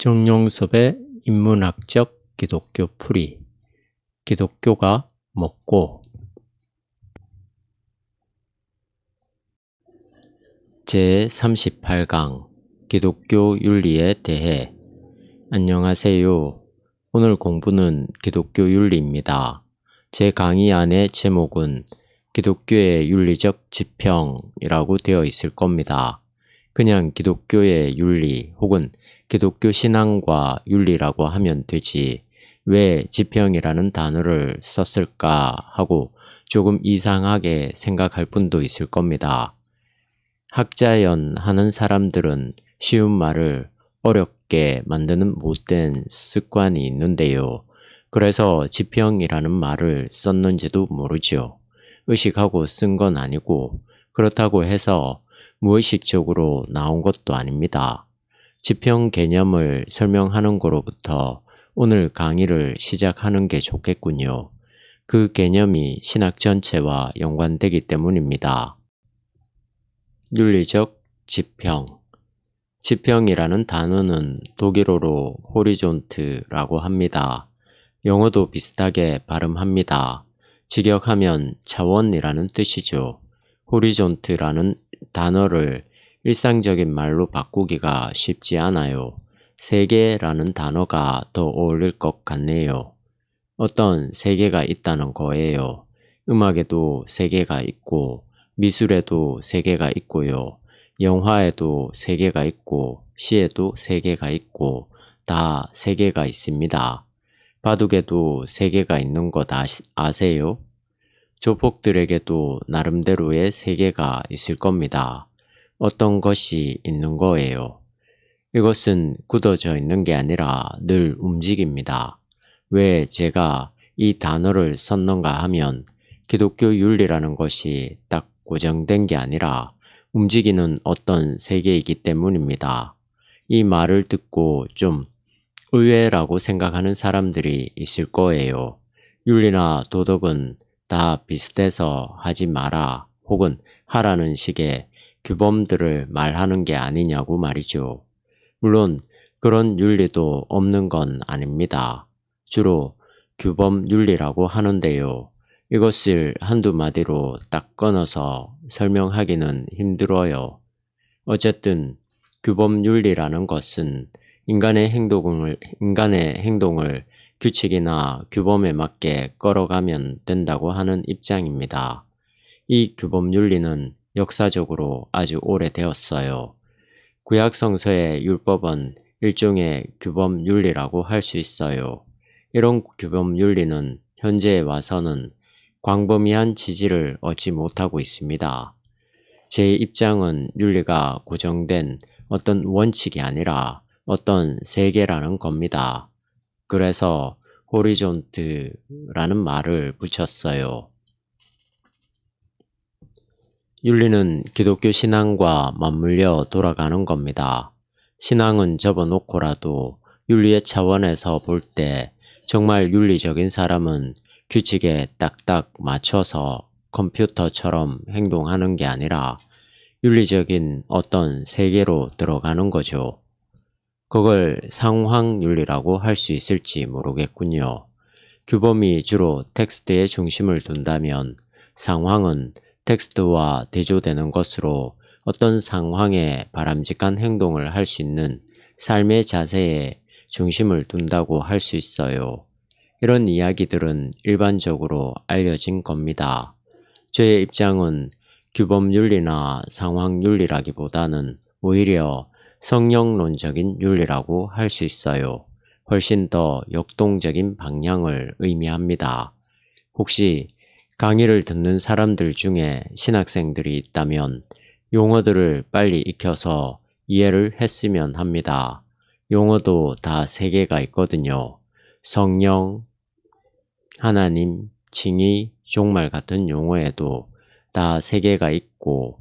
정용섭의 인문학적 기독교 풀이. 기독교가 뭐고? 제38강 기독교 윤리에 대해. 안녕하세요. 오늘 공부는 기독교 윤리입니다. 제 강의 안의 제목은 기독교의 윤리적 지평이라고 되어 있을 겁니다. 그냥 기독교의 윤리 혹은 기독교 신앙과 윤리라고 하면 되지 왜 지평이라는 단어를 썼을까 하고 조금 이상하게 생각할 분도 있을 겁니다. 학자연 하는 사람들은 쉬운 말을 어렵게 만드는 못된 습관이 있는데요. 그래서 지평이라는 말을 썼는지도 모르죠. 의식하고 쓴 건 아니고 그렇다고 해서 무의식적으로 나온 것도 아닙니다. 지평 개념을 설명하는 거로부터 오늘 강의를 시작하는 게 좋겠군요. 그 개념이 신학 전체와 연관되기 때문입니다. 윤리적 지평. 지평이라는 단어는 독일어로 호리존트라고 합니다. 영어도 비슷하게 발음합니다. 직역하면 차원이라는 뜻이죠. 호리존트라는 단어를 일상적인 말로 바꾸기가 쉽지 않아요. 세계라는 단어가 더 어울릴 것 같네요. 어떤 세계가 있다는 거예요. 음악에도 세계가 있고 미술에도 세계가 있고요. 영화에도 세계가 있고 시에도 세계가 있고 다 세계가 있습니다. 바둑에도 세계가 있는 것 아세요? 조폭들에게도 나름대로의 세계가 있을 겁니다. 어떤 것이 있는 거예요. 이것은 굳어져 있는 게 아니라 늘 움직입니다. 왜 제가 이 단어를 썼는가 하면 기독교 윤리라는 것이 딱 고정된 게 아니라 움직이는 어떤 세계이기 때문입니다. 이 말을 듣고 좀 의외라고 생각하는 사람들이 있을 거예요. 윤리나 도덕은 다 비슷해서 하지 마라 혹은 하라는 식의 규범들을 말하는 게 아니냐고 말이죠. 물론 그런 윤리도 없는 건 아닙니다. 주로 규범 윤리라고 하는데요. 이것을 한두 마디로 딱 끊어서 설명하기는 힘들어요. 어쨌든 규범 윤리라는 것은 인간의 행동을 규칙이나 규범에 맞게 끌어가면 된다고 하는 입장입니다. 이 규범 윤리는 역사적으로 아주 오래되었어요. 구약 성서의 율법은 일종의 규범 윤리라고 할 수 있어요. 이런 규범 윤리는 현재에 와서는 광범위한 지지를 얻지 못하고 있습니다. 제 입장은 윤리가 고정된 어떤 원칙이 아니라 어떤 세계라는 겁니다. 그래서 호리존트라는 말을 붙였어요. 윤리는 기독교 신앙과 맞물려 돌아가는 겁니다. 신앙은 접어놓고라도 윤리의 차원에서 볼 때 정말 윤리적인 사람은 규칙에 딱딱 맞춰서 컴퓨터처럼 행동하는 게 아니라 윤리적인 어떤 세계로 들어가는 거죠. 그걸 상황윤리라고 할 수 있을지 모르겠군요. 규범이 주로 텍스트에 중심을 둔다면 상황은 텍스트와 대조되는 것으로 어떤 상황에 바람직한 행동을 할 수 있는 삶의 자세에 중심을 둔다고 할 수 있어요. 이런 이야기들은 일반적으로 알려진 겁니다. 저의 입장은 규범윤리나 상황윤리라기보다는 오히려 성령론적인 윤리라고 할 수 있어요. 훨씬 더 역동적인 방향을 의미합니다. 혹시 강의를 듣는 사람들 중에 신학생들이 있다면 용어들을 빨리 익혀서 이해를 했으면 합니다. 용어도 다 세계가 있거든요. 성령, 하나님, 칭의, 종말 같은 용어에도 다 세계가 있고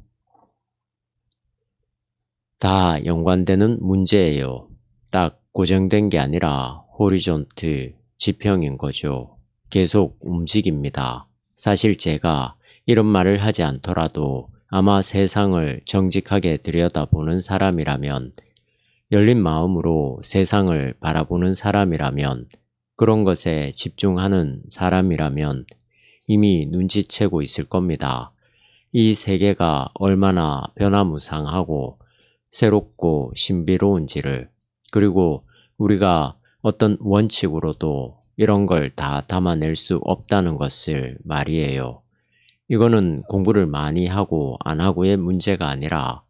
다 연관되는 문제예요. 딱 고정된 게 아니라 호리존트, 지평인 거죠. 계속 움직입니다. 사실 제가 이런 말을 하지 않더라도 아마 세상을 정직하게 들여다보는 사람이라면 열린 마음으로 세상을 바라보는 사람이라면, 그런 것에 집중하는 사람이라면 이미 눈치채고 있을 겁니다. 이 세계가 얼마나 변화무쌍하고 새롭고 신비로운지를, 그리고 우리가 어떤 원칙으로도 이런 걸 다 담아낼 수 없다는 것을 말이에요. 이거는 공부를 많이 하고 안 하고의 문제가 아니라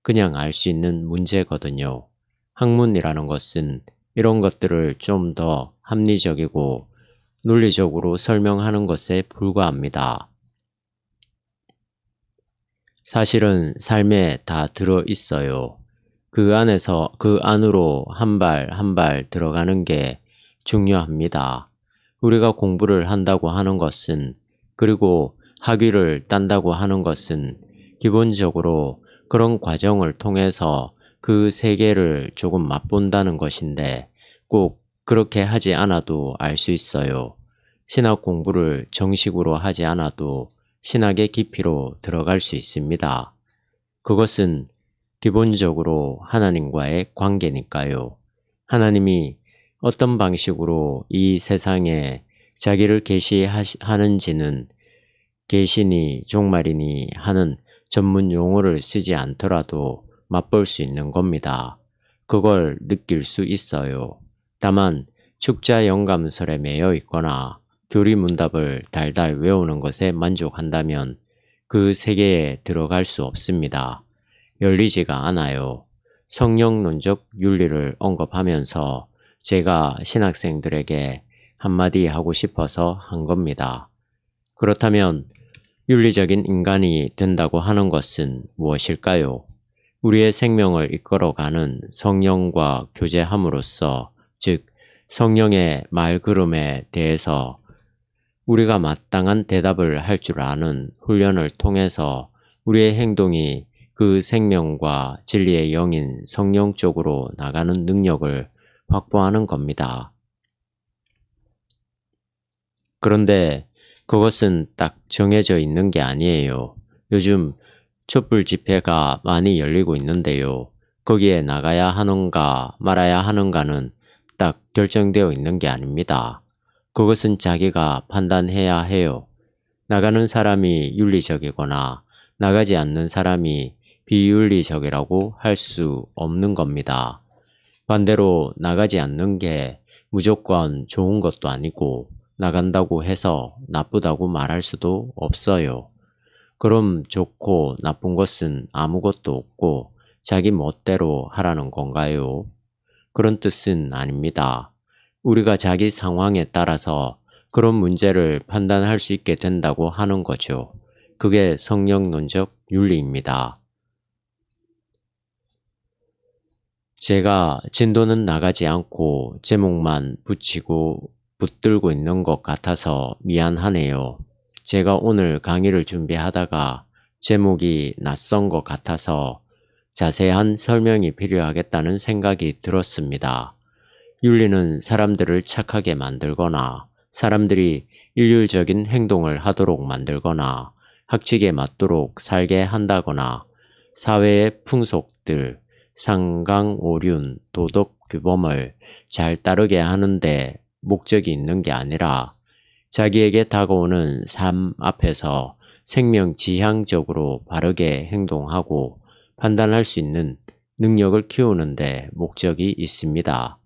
그냥 알 수 있는 문제거든요. 학문이라는 것은 이런 것들을 좀 더 합리적이고 논리적으로 설명하는 것에 불과합니다. 사실은 삶에 다 들어 있어요. 그 안으로 한 발 한 발 들어가는 게 중요합니다. 우리가 공부를 한다고 하는 것은, 그리고 학위를 딴다고 하는 것은 기본적으로 그런 과정을 통해서 그 세계를 조금 맛본다는 것인데, 꼭 그렇게 하지 않아도 알 수 있어요. 신학 공부를 정식으로 하지 않아도 신학의 깊이로 들어갈 수 있습니다. 그것은 기본적으로 하나님과의 관계니까요. 하나님이 어떤 방식으로 이 세상에 자기를 계시하는지는 계시니 종말이니 하는 전문 용어를 쓰지 않더라도 맛볼 수 있는 겁니다. 그걸 느낄 수 있어요. 다만 축자 영감설에 매여 있거나 교리문답을 달달 외우는 것에 만족한다면 그 세계에 들어갈 수 없습니다. 열리지가 않아요. 성령론적 윤리를 언급하면서 제가 신학생들에게 한마디 하고 싶어서 한 겁니다. 그렇다면 윤리적인 인간이 된다고 하는 것은 무엇일까요? 우리의 생명을 이끌어가는 성령과 교제함으로써, 즉 성령의 말걸음에 대해서 우리가 마땅한 대답을 할 줄 아는 훈련을 통해서 우리의 행동이 그 생명과 진리의 영인 성령 쪽으로 나가는 능력을 확보하는 겁니다. 그런데 그것은 딱 정해져 있는 게 아니에요. 요즘 촛불 집회가 많이 열리고 있는데요. 거기에 나가야 하는가 말아야 하는가는 딱 결정되어 있는 게 아닙니다. 그것은 자기가 판단해야 해요. 나가는 사람이 윤리적이거나 나가지 않는 사람이 비윤리적이라고 할 수 없는 겁니다. 반대로 나가지 않는 게 무조건 좋은 것도 아니고 나간다고 해서 나쁘다고 말할 수도 없어요. 그럼 좋고 나쁜 것은 아무것도 없고 자기 멋대로 하라는 건가요? 그런 뜻은 아닙니다. 우리가 자기 상황에 따라서 그런 문제를 판단할 수 있게 된다고 하는 거죠. 그게 성령론적 윤리입니다. 제가 진도는 나가지 않고 제목만 붙들고 있는 것 같아서 미안하네요. 제가 오늘 강의를 준비하다가 제목이 낯선 것 같아서 자세한 설명이 필요하겠다는 생각이 들었습니다. 윤리는 사람들을 착하게 만들거나 사람들이 일률적인 행동을 하도록 만들거나 학칙에 맞도록 살게 한다거나 사회의 풍속들, 상강오륜, 도덕 규범을 잘 따르게 하는데 목적이 있는 게 아니라 자기에게 다가오는 삶 앞에서 생명지향적으로 바르게 행동하고 판단할 수 있는 능력을 키우는데 목적이 있습니다.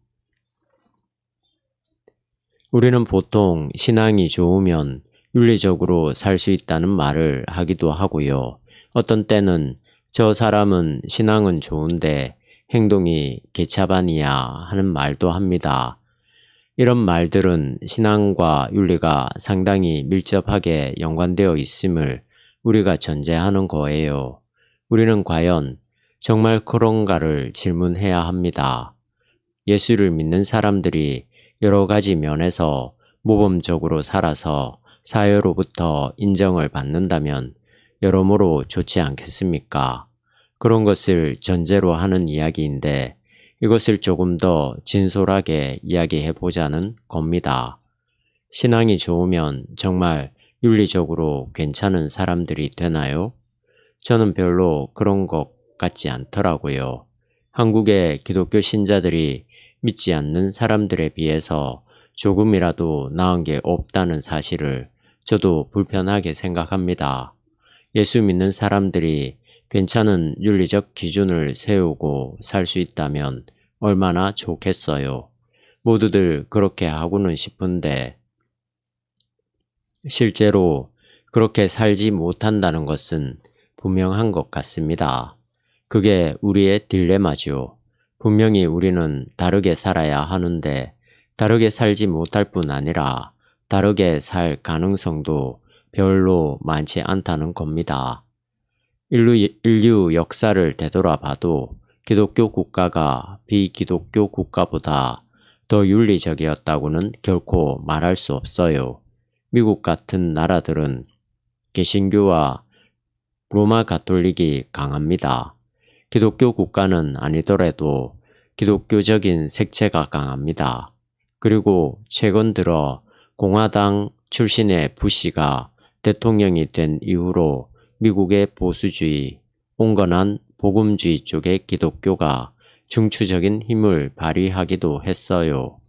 우리는 보통 신앙이 좋으면 윤리적으로 살 수 있다는 말을 하기도 하고요. 어떤 때는 저 사람은 신앙은 좋은데 행동이 개차반이야 하는 말도 합니다. 이런 말들은 신앙과 윤리가 상당히 밀접하게 연관되어 있음을 우리가 전제하는 거예요. 우리는 과연 정말 그런가를 질문해야 합니다. 예수를 믿는 사람들이 여러 가지 면에서 모범적으로 살아서 사회로부터 인정을 받는다면 여러모로 좋지 않겠습니까? 그런 것을 전제로 하는 이야기인데 이것을 조금 더 진솔하게 이야기해 보자는 겁니다. 신앙이 좋으면 정말 윤리적으로 괜찮은 사람들이 되나요? 저는 별로 그런 것 같지 않더라고요. 한국의 기독교 신자들이 믿지 않는 사람들에 비해서 조금이라도 나은 게 없다는 사실을 저도 불편하게 생각합니다. 예수 믿는 사람들이 괜찮은 윤리적 기준을 세우고 살 수 있다면 얼마나 좋겠어요. 모두들 그렇게 하고는 싶은데 실제로 그렇게 살지 못한다는 것은 분명한 것 같습니다. 그게 우리의 딜레마죠. 분명히 우리는 다르게 살아야 하는데 다르게 살지 못할 뿐 아니라 다르게 살 가능성도 별로 많지 않다는 겁니다. 인류 역사를 되돌아봐도 기독교 국가가 비기독교 국가보다 더 윤리적이었다고는 결코 말할 수 없어요. 미국 같은 나라들은 개신교와 로마 가톨릭이 강합니다. 기독교 국가는 아니더라도 기독교적인 색채가 강합니다. 그리고 최근 들어 공화당 출신의 부시가 대통령이 된 이후로 미국의 보수주의, 온건한 복음주의 쪽의 기독교가 중추적인 힘을 발휘하기도 했어요.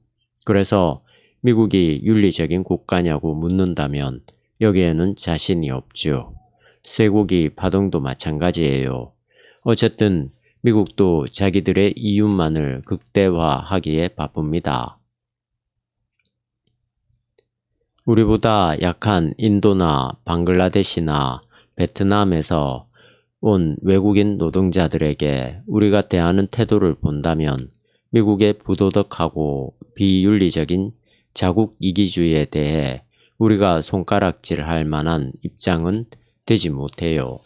그래서 미국이 윤리적인 국가냐고 묻는다면 여기에는 자신이 없죠. 쇠고기 파동도 마찬가지예요. 어쨌든 미국도 자기들의 이윤만을 극대화하기에 바쁩니다. 우리보다 약한 인도나 방글라데시나 베트남에서 온 외국인 노동자들에게 우리가 대하는 태도를 본다면 미국의 부도덕하고 비윤리적인 자국 이기주의에 대해 우리가 손가락질할 만한 입장은 되지 못해요.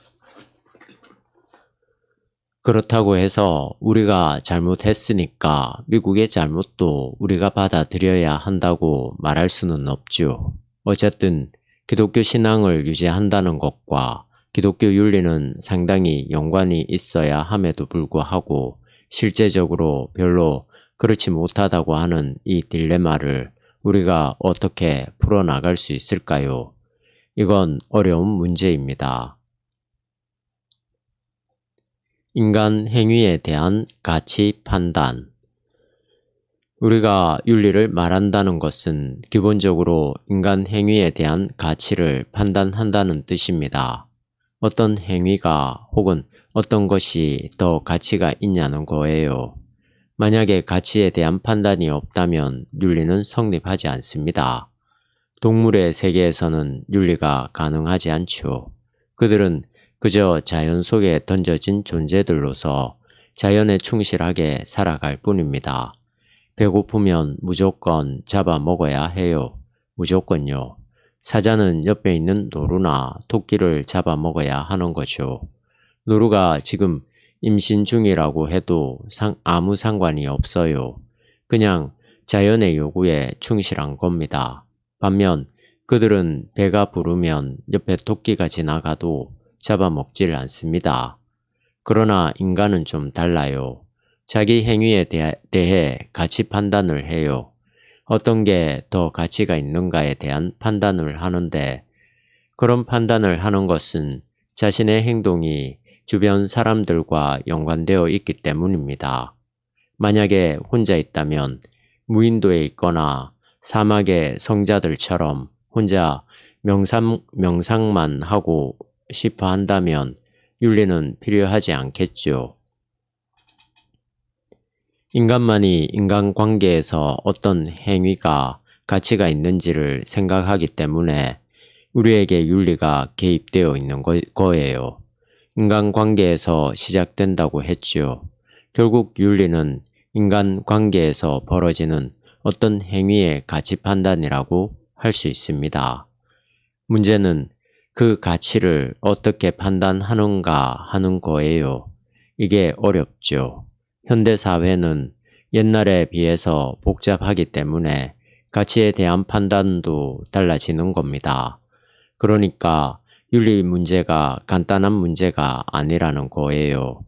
그렇다고 해서 우리가 잘못했으니까 미국의 잘못도 우리가 받아들여야 한다고 말할 수는 없죠. 어쨌든 기독교 신앙을 유지한다는 것과 기독교 윤리는 상당히 연관이 있어야 함에도 불구하고 실제적으로 별로 그렇지 못하다고 하는 이 딜레마를 우리가 어떻게 풀어나갈 수 있을까요? 이건 어려운 문제입니다. 인간 행위에 대한 가치 판단. 우리가 윤리를 말한다는 것은 기본적으로 인간 행위에 대한 가치를 판단한다는 뜻입니다. 어떤 행위가 혹은 어떤 것이 더 가치가 있냐는 거예요. 만약에 가치에 대한 판단이 없다면 윤리는 성립하지 않습니다. 동물의 세계에서는 윤리가 가능하지 않죠. 그들은 그저 자연 속에 던져진 존재들로서 자연에 충실하게 살아갈 뿐입니다. 배고프면 무조건 잡아 먹어야 해요. 무조건요. 사자는 옆에 있는 노루나 토끼를 잡아 먹어야 하는 거죠. 노루가 지금 임신 중이라고 해도 아무 상관이 없어요. 그냥 자연의 요구에 충실한 겁니다. 반면 그들은 배가 부르면 옆에 토끼가 지나가도 잡아먹질 않습니다. 그러나 인간은 좀 달라요. 자기 행위에 대해 가치 판단을 해요. 어떤 게 더 가치가 있는가에 대한 판단을 하는데 그런 판단을 하는 것은 자신의 행동이 주변 사람들과 연관되어 있기 때문입니다. 만약에 혼자 있다면 무인도에 있거나 사막의 성자들처럼 혼자 명상만 하고 싶어 한다면 윤리는 필요하지 않겠죠. 인간만이 인간관계에서 어떤 행위가 가치가 있는지를 생각하기 때문에 우리에게 윤리가 개입되어 있는 거예요. 인간관계에서 시작된다고 했죠. 결국 윤리는 인간관계에서 벌어지는 어떤 행위의 가치 판단이라고 할 수 있습니다. 문제는 그 가치를 어떻게 판단하는가 하는 거예요. 이게 어렵죠. 현대사회는 옛날에 비해서 복잡하기 때문에 가치에 대한 판단도 달라지는 겁니다. 그러니까 윤리 문제가 간단한 문제가 아니라는 거예요.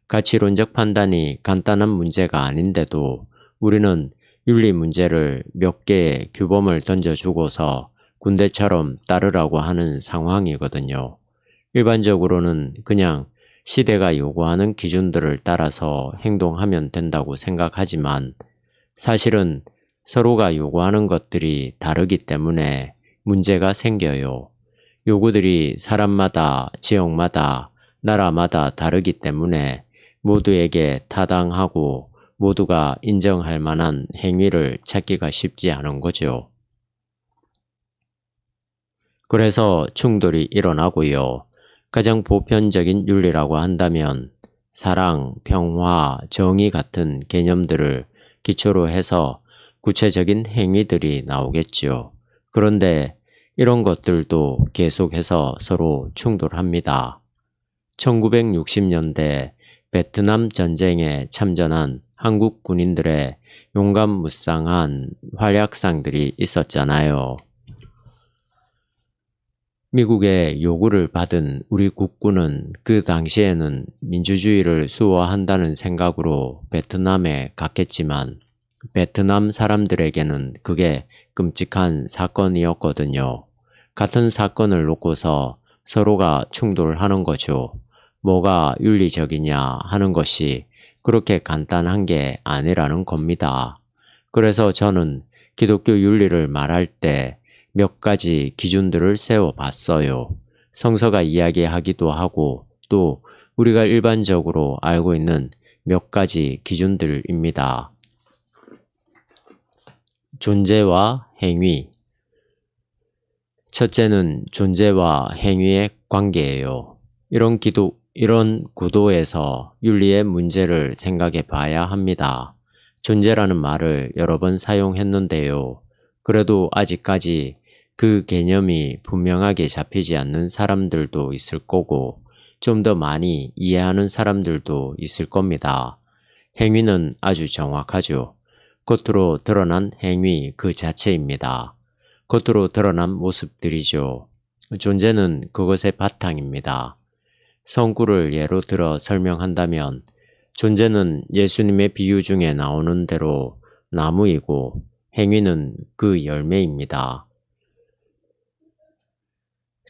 가치론적 판단이 간단한 문제가 아닌데도 우리는 윤리 문제를 몇 개의 규범을 던져주고서 군대처럼 따르라고 하는 상황이거든요. 일반적으로는 그냥 시대가 요구하는 기준들을 따라서 행동하면 된다고 생각하지만 사실은 서로가 요구하는 것들이 다르기 때문에 문제가 생겨요. 요구들이 사람마다, 지역마다, 나라마다 다르기 때문에 모두에게 타당하고 모두가 인정할 만한 행위를 찾기가 쉽지 않은 거죠. 그래서 충돌이 일어나고요. 가장 보편적인 윤리라고 한다면 사랑, 평화, 정의 같은 개념들을 기초로 해서 구체적인 행위들이 나오겠죠. 그런데 이런 것들도 계속해서 서로 충돌합니다. 1960년대 베트남 전쟁에 참전한 한국 군인들의 용감무쌍한 활약상들이 있었잖아요. 미국의 요구를 받은 우리 국군은 그 당시에는 민주주의를 수호한다는 생각으로 베트남에 갔겠지만 베트남 사람들에게는 그게 끔찍한 사건이었거든요. 같은 사건을 놓고서 서로가 충돌하는 거죠. 뭐가 윤리적이냐 하는 것이 그렇게 간단한 게 아니라는 겁니다. 그래서 저는 기독교 윤리를 말할 때 몇 가지 기준들을 세워봤어요. 성서가 이야기하기도 하고 또 우리가 일반적으로 알고 있는 몇 가지 기준들입니다. 존재와 행위. 첫째는 존재와 행위의 관계예요. 이런 구도에서 윤리의 문제를 생각해 봐야 합니다. 존재라는 말을 여러 번 사용했는데요. 그래도 아직까지 그 개념이 분명하게 잡히지 않는 사람들도 있을 거고 좀 더 많이 이해하는 사람들도 있을 겁니다. 행위는 아주 정확하죠. 겉으로 드러난 행위 그 자체입니다. 겉으로 드러난 모습들이죠. 존재는 그것의 바탕입니다. 성구를 예로 들어 설명한다면 존재는 예수님의 비유 중에 나오는 대로 나무이고 행위는 그 열매입니다.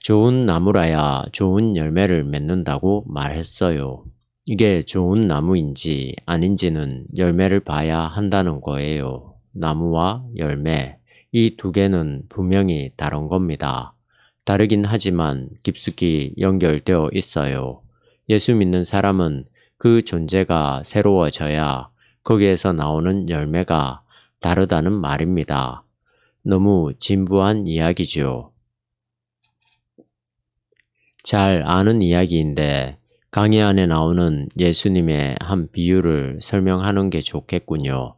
좋은 나무라야 좋은 열매를 맺는다고 말했어요. 이게 좋은 나무인지 아닌지는 열매를 봐야 한다는 거예요. 나무와 열매, 이 두 개는 분명히 다른 겁니다. 다르긴 하지만 깊숙이 연결되어 있어요. 예수 믿는 사람은 그 존재가 새로워져야 거기에서 나오는 열매가 다르다는 말입니다. 너무 진부한 이야기죠. 잘 아는 이야기인데 강의 안에 나오는 예수님의 한 비유를 설명하는 게 좋겠군요.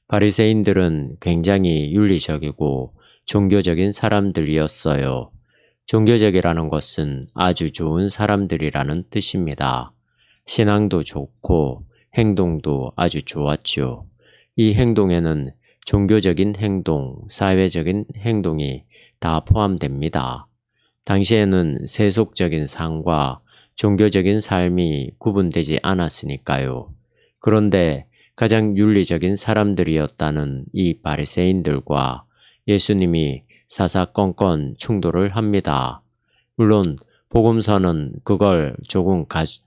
바리새인들은 굉장히 윤리적이고 종교적인 사람들이었어요. 종교적이라는 것은 아주 좋은 사람들이라는 뜻입니다. 신앙도 좋고 행동도 아주 좋았죠. 이 행동에는 종교적인 행동, 사회적인 행동이 다 포함됩니다. 당시에는 세속적인 삶과 종교적인 삶이 구분되지 않았으니까요. 그런데 가장 윤리적인 사람들이었다는 이 바리새인들과 예수님이 사사건건 충돌을 합니다. 물론 복음서는 그걸 조금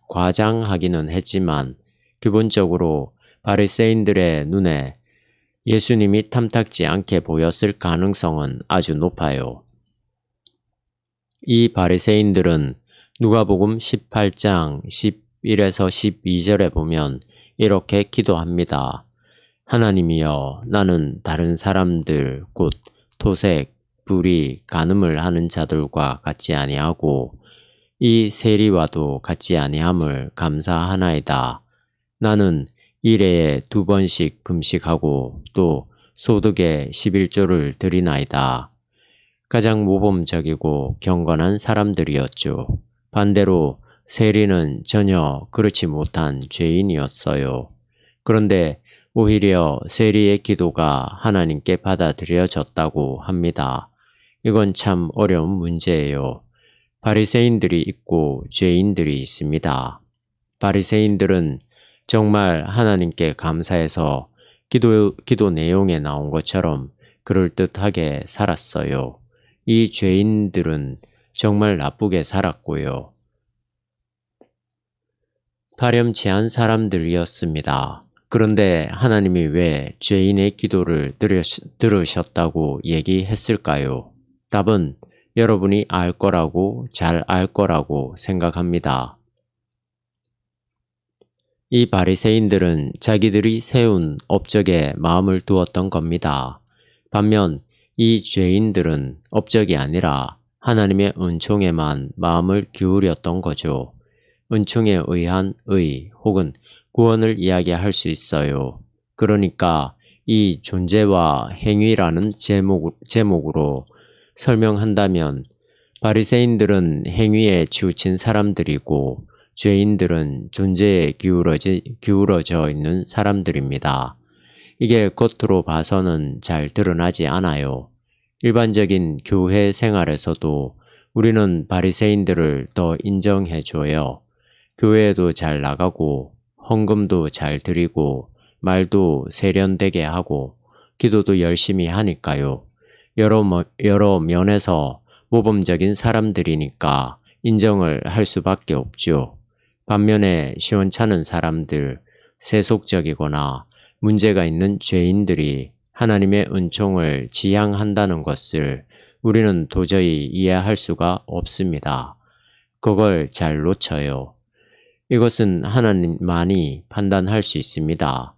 과장하기는 했지만 기본적으로 바리새인들의 눈에 예수님이 탐탁지 않게 보였을 가능성은 아주 높아요. 이 바리새인들은 누가복음 18장 11에서 12절에 보면 이렇게 기도합니다. 하나님이여, 나는 다른 사람들 곧 토색, 불의, 간음을 하는 자들과 같지 아니하고 이 세리와도 같지 아니함을 감사하나이다. 나는 일해에 2번씩 금식하고 또 소득의 11조를 드리나이다. 가장 모범적이고 경건한 사람들이었죠. 반대로 세리는 전혀 그렇지 못한 죄인이었어요. 그런데 오히려 세리의 기도가 하나님께 받아들여졌다고 합니다. 이건 참 어려운 문제예요. 바리새인들이 있고 죄인들이 있습니다. 바리새인들은 정말 하나님께 감사해서 기도 내용에 나온 것처럼 그럴듯하게 살았어요. 이 죄인들은 정말 나쁘게 살았고요. 파렴치한 사람들이었습니다. 그런데 하나님이 왜 죄인의 기도를 들으셨다고 얘기했을까요? 답은 여러분이 알 거라고, 잘 알 거라고 생각합니다. 이 바리새인들은 자기들이 세운 업적에 마음을 두었던 겁니다. 반면 이 죄인들은 업적이 아니라 하나님의 은총에만 마음을 기울였던 거죠. 은총에 의한 의 혹은 구원을 이야기할 수 있어요. 그러니까 이 존재와 행위라는 제목으로 설명한다면 바리새인들은 행위에 치우친 사람들이고 죄인들은 존재에 기울어져 있는 사람들입니다. 이게 겉으로 봐서는 잘 드러나지 않아요. 일반적인 교회 생활에서도 우리는 바리새인들을 더 인정해줘요. 교회에도 잘 나가고 헌금도 잘 드리고 말도 세련되게 하고 기도도 열심히 하니까요. 여러 면에서 모범적인 사람들이니까 인정을 할 수밖에 없죠. 반면에 시원찮은 사람들, 세속적이거나 문제가 있는 죄인들이 하나님의 은총을 지향한다는 것을 우리는 도저히 이해할 수가 없습니다. 그걸 잘 놓쳐요. 이것은 하나님만이 판단할 수 있습니다.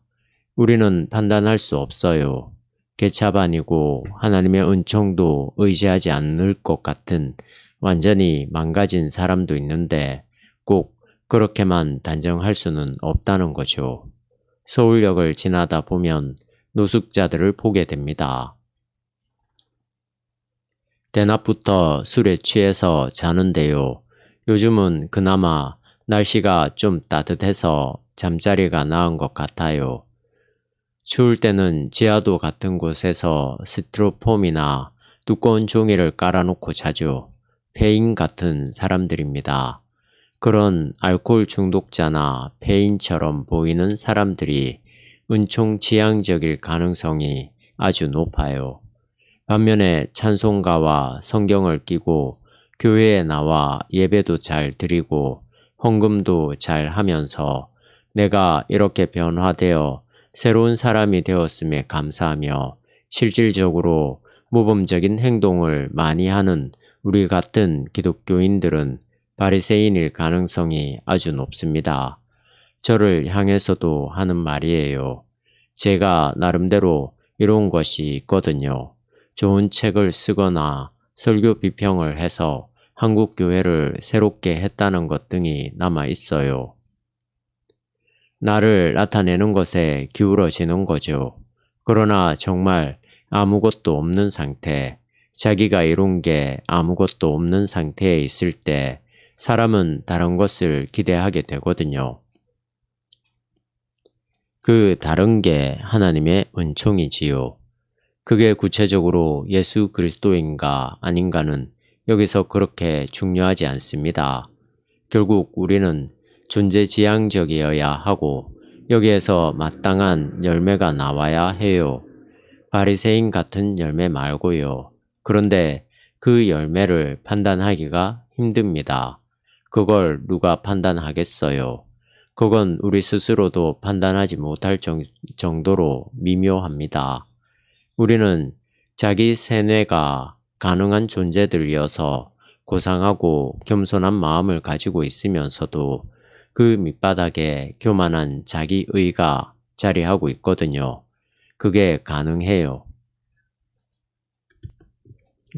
우리는 판단할 수 없어요. 개차반이고 하나님의 은총도 의지하지 않을 것 같은 완전히 망가진 사람도 있는데 꼭 그렇게만 단정할 수는 없다는 거죠. 서울역을 지나다 보면 노숙자들을 보게 됩니다. 대낮부터 술에 취해서 자는데요. 요즘은 그나마 날씨가 좀 따뜻해서 잠자리가 나은 것 같아요. 추울 때는 지하도 같은 곳에서 스티로폼이나 두꺼운 종이를 깔아놓고 자죠. 폐인 같은 사람들입니다. 그런 알코올 중독자나 폐인처럼 보이는 사람들이 은총 지향적일 가능성이 아주 높아요. 반면에 찬송가와 성경을 끼고 교회에 나와 예배도 잘 드리고 헌금도 잘 하면서 내가 이렇게 변화되어 새로운 사람이 되었음에 감사하며 실질적으로 모범적인 행동을 많이 하는 우리 같은 기독교인들은 바리새인일 가능성이 아주 높습니다. 저를 향해서도 하는 말이에요. 제가 나름대로 이룬 것이 있거든요. 좋은 책을 쓰거나 설교 비평을 해서 한국 교회를 새롭게 했다는 것 등이 남아 있어요. 나를 나타내는 것에 기울어지는 거죠. 그러나 정말 아무것도 없는 상태, 자기가 이룬 게 아무것도 없는 상태에 있을 때 사람은 다른 것을 기대하게 되거든요. 그 다른 게 하나님의 은총이지요. 그게 구체적으로 예수 그리스도인가 아닌가는 여기서 그렇게 중요하지 않습니다. 결국 우리는 존재지향적이어야 하고 여기에서 마땅한 열매가 나와야 해요. 바리새인 같은 열매 말고요. 그런데 그 열매를 판단하기가 힘듭니다. 그걸 누가 판단하겠어요? 그건 우리 스스로도 판단하지 못할 정도로 미묘합니다. 우리는 자기 세뇌가 가능한 존재들이어서 고상하고 겸손한 마음을 가지고 있으면서도 그 밑바닥에 교만한 자기의가 자리하고 있거든요. 그게 가능해요.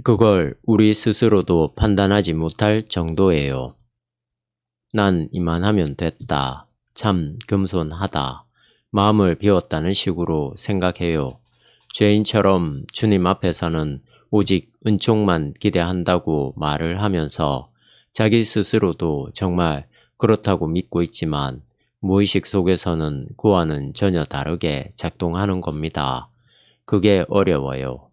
그걸 우리 스스로도 판단하지 못할 정도예요. 난 이만하면 됐다. 참 겸손하다. 마음을 비웠다는 식으로 생각해요. 죄인처럼 주님 앞에서는 오직 은총만 기대한다고 말을 하면서 자기 스스로도 정말 그렇다고 믿고 있지만 무의식 속에서는 그와는 전혀 다르게 작동하는 겁니다. 그게 어려워요.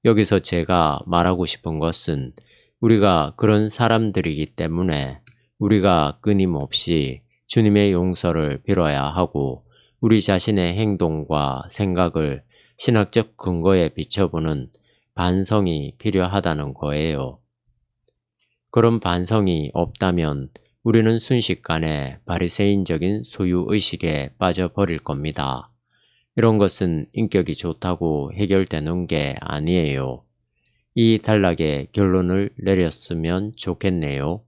여기서 제가 말하고 싶은 것은 우리가 그런 사람들이기 때문에 우리가 끊임없이 주님의 용서를 빌어야 하고 우리 자신의 행동과 생각을 신학적 근거에 비춰보는 반성이 필요하다는 거예요. 그런 반성이 없다면 우리는 순식간에 바리새인적인 소유의식에 빠져버릴 겁니다. 이런 것은 인격이 좋다고 해결되는 게 아니에요. 이 단락에 결론을 내렸으면 좋겠네요.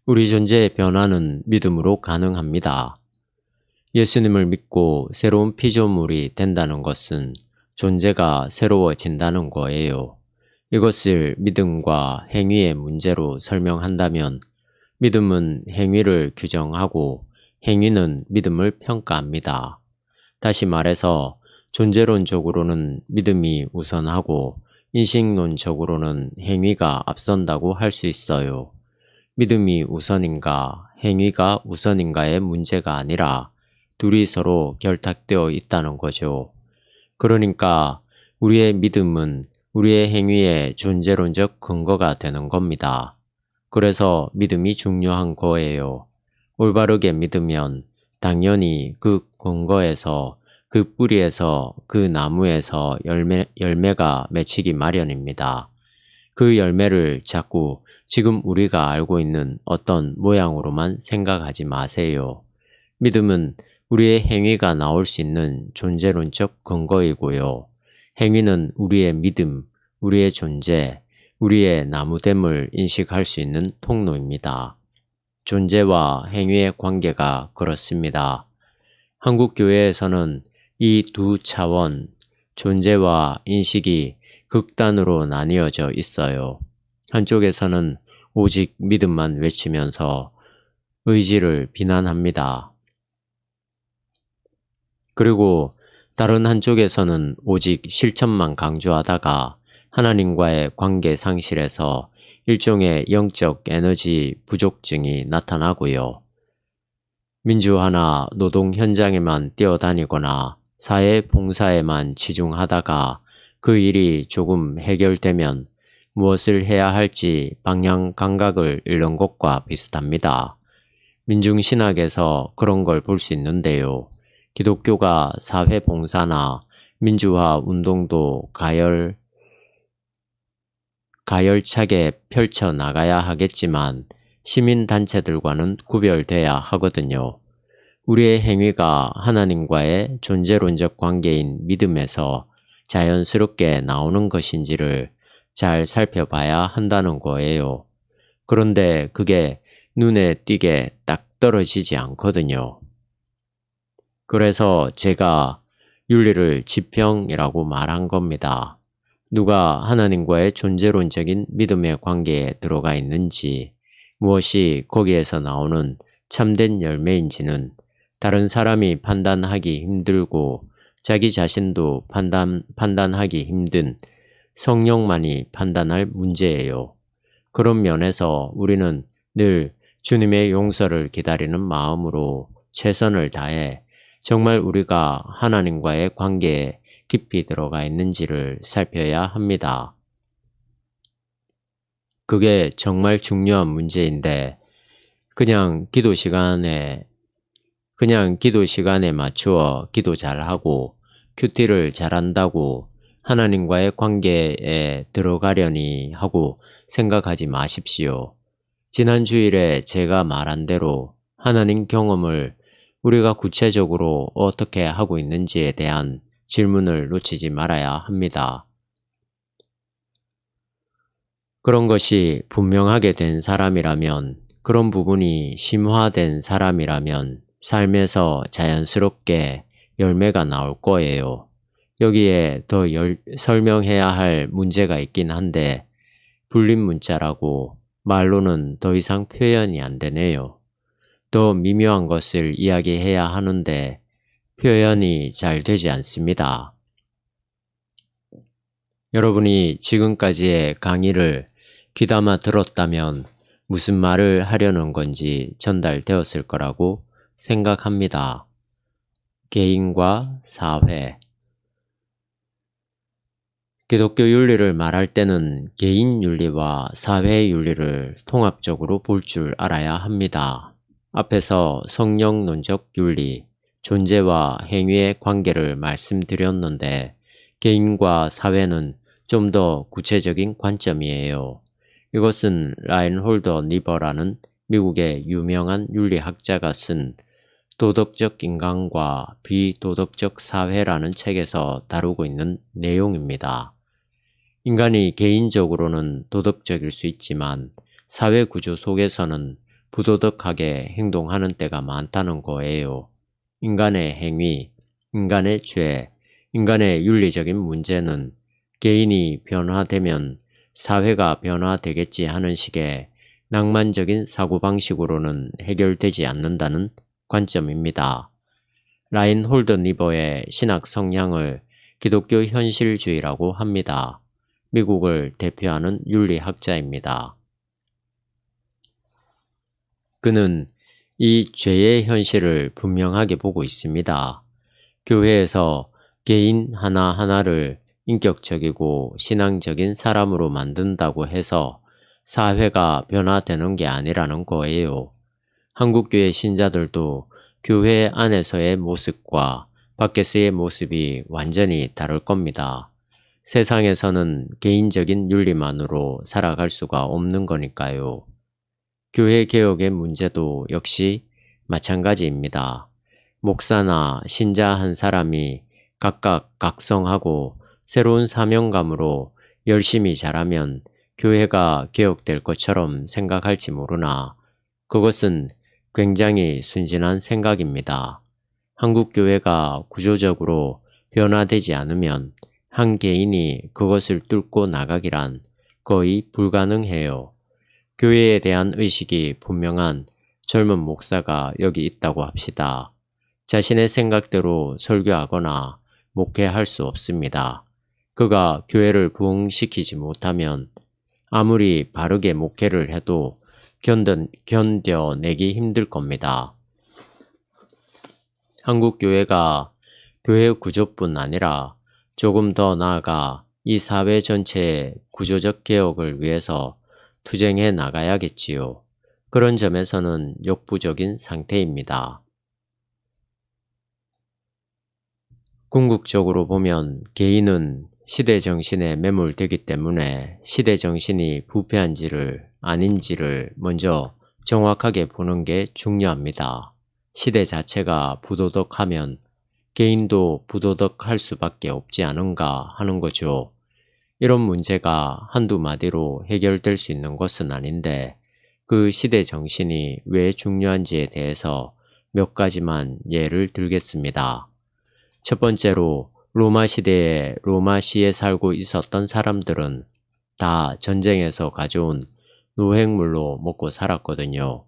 우리 존재의 변화는 믿음으로 가능합니다. 예수님을 믿고 새로운 피조물이 된다는 것은 존재가 새로워진다는 거예요. 이것을 믿음과 행위의 문제로 설명한다면 믿음은 행위를 규정하고 행위는 믿음을 평가합니다. 다시 말해서 존재론적으로는 믿음이 우선하고 인식론적으로는 행위가 앞선다고 할 수 있어요. 믿음이 우선인가 행위가 우선인가의 문제가 아니라 둘이 서로 결탁되어 있다는 거죠. 그러니까 우리의 믿음은 우리의 행위의 존재론적 근거가 되는 겁니다. 그래서 믿음이 중요한 거예요. 올바르게 믿으면 당연히 그 근거에서 그 뿌리에서 그 나무에서 열매가 맺히기 마련입니다. 그 열매를 자꾸 지금 우리가 알고 있는 어떤 모양으로만 생각하지 마세요. 믿음은 우리의 행위가 나올 수 있는 존재론적 근거이고요. 행위는 우리의 믿음, 우리의 존재, 우리의 나무됨을 인식할 수 있는 통로입니다. 존재와 행위의 관계가 그렇습니다. 한국 교회에서는 이 두 차원, 존재와 인식이 극단으로 나뉘어져 있어요. 한쪽에서는 오직 믿음만 외치면서 의지를 비난합니다. 그리고 다른 한쪽에서는 오직 실천만 강조하다가 하나님과의 관계 상실에서 일종의 영적 에너지 부족증이 나타나고요. 민주화나 노동 현장에만 뛰어다니거나 사회 봉사에만 치중하다가 그 일이 조금 해결되면 무엇을 해야 할지 방향 감각을 잃는 것과 비슷합니다. 민중신학에서 그런 걸 볼 수 있는데요. 기독교가 사회 봉사나 민주화 운동도 가열차게 펼쳐나가야 하겠지만 시민단체들과는 구별돼야 하거든요. 우리의 행위가 하나님과의 존재론적 관계인 믿음에서 자연스럽게 나오는 것인지를 잘 살펴봐야 한다는 거예요. 그런데 그게 눈에 띄게 딱 떨어지지 않거든요. 그래서 제가 윤리를 지평이라고 말한 겁니다. 누가 하나님과의 존재론적인 믿음의 관계에 들어가 있는지, 무엇이 거기에서 나오는 참된 열매인지는 다른 사람이 판단하기 힘들고 자기 자신도 판단하기 힘든 성령만이 판단할 문제예요. 그런 면에서 우리는 늘 주님의 용서를 기다리는 마음으로 최선을 다해 정말 우리가 하나님과의 관계에 깊이 들어가 있는지를 살펴야 합니다. 그게 정말 중요한 문제인데 그냥 기도 시간에 맞추어 기도 잘하고 큐티를 잘한다고 하나님과의 관계에 들어가려니 하고 생각하지 마십시오. 지난 주일에 제가 말한 대로 하나님 경험을 우리가 구체적으로 어떻게 하고 있는지에 대한 질문을 놓치지 말아야 합니다. 그런 것이 분명하게 된 사람이라면, 그런 부분이 심화된 사람이라면 삶에서 자연스럽게 열매가 나올 거예요. 여기에 더 설명해야 할 문제가 있긴 한데 불림 문자라고 말로는 더 이상 표현이 안 되네요. 더 미묘한 것을 이야기해야 하는데 표현이 잘 되지 않습니다. 여러분이 지금까지의 강의를 귀담아 들었다면 무슨 말을 하려는 건지 전달되었을 거라고 생각합니다. 개인과 사회. 기독교 윤리를 말할 때는 개인 윤리와 사회 윤리를 통합적으로 볼 줄 알아야 합니다. 앞에서 성령론적 윤리, 존재와 행위의 관계를 말씀드렸는데 개인과 사회는 좀 더 구체적인 관점이에요. 이것은 라인홀더 니버라는 미국의 유명한 윤리학자가 쓴 도덕적 인간과 비도덕적 사회라는 책에서 다루고 있는 내용입니다. 인간이 개인적으로는 도덕적일 수 있지만 사회 구조 속에서는 부도덕하게 행동하는 때가 많다는 거예요. 인간의 행위, 인간의 죄, 인간의 윤리적인 문제는 개인이 변화되면 사회가 변화되겠지 하는 식의 낭만적인 사고방식으로는 해결되지 않는다는 관점입니다. 라인홀더 니버의 신학 성향을 기독교 현실주의라고 합니다. 미국을 대표하는 윤리학자입니다. 그는 이 죄의 현실을 분명하게 보고 있습니다. 교회에서 개인 하나하나를 인격적이고 신앙적인 사람으로 만든다고 해서 사회가 변화되는 게 아니라는 거예요. 한국교회 신자들도 교회 안에서의 모습과 밖에서의 모습이 완전히 다를 겁니다. 세상에서는 개인적인 윤리만으로 살아갈 수가 없는 거니까요. 교회 개혁의 문제도 역시 마찬가지입니다. 목사나 신자 한 사람이 각각 각성하고 새로운 사명감으로 열심히 잘하면 교회가 개혁될 것처럼 생각할지 모르나 그것은 굉장히 순진한 생각입니다. 한국 교회가 구조적으로 변화되지 않으면 한 개인이 그것을 뚫고 나가기란 거의 불가능해요. 교회에 대한 의식이 분명한 젊은 목사가 여기 있다고 합시다. 자신의 생각대로 설교하거나 목회할 수 없습니다. 그가 교회를 부흥시키지 못하면 아무리 바르게 목회를 해도 견뎌내기 힘들 겁니다. 한국 교회가 교회 구조뿐 아니라 조금 더 나아가 이 사회 전체의 구조적 개혁을 위해서 투쟁해 나가야겠지요. 그런 점에서는 역부족인 상태입니다. 궁극적으로 보면 개인은 시대 정신에 매몰되기 때문에 시대 정신이 부패한지를 아닌지를 먼저 정확하게 보는 게 중요합니다. 시대 자체가 부도덕하면 개인도 부도덕할 수밖에 없지 않은가 하는 거죠. 이런 문제가 한두 마디로 해결될 수 있는 것은 아닌데 그 시대 정신이 왜 중요한지에 대해서 몇 가지만 예를 들겠습니다. 첫 번째로 로마 시대에 로마시에 살고 있었던 사람들은 다 전쟁에서 가져온 노획물로 먹고 살았거든요.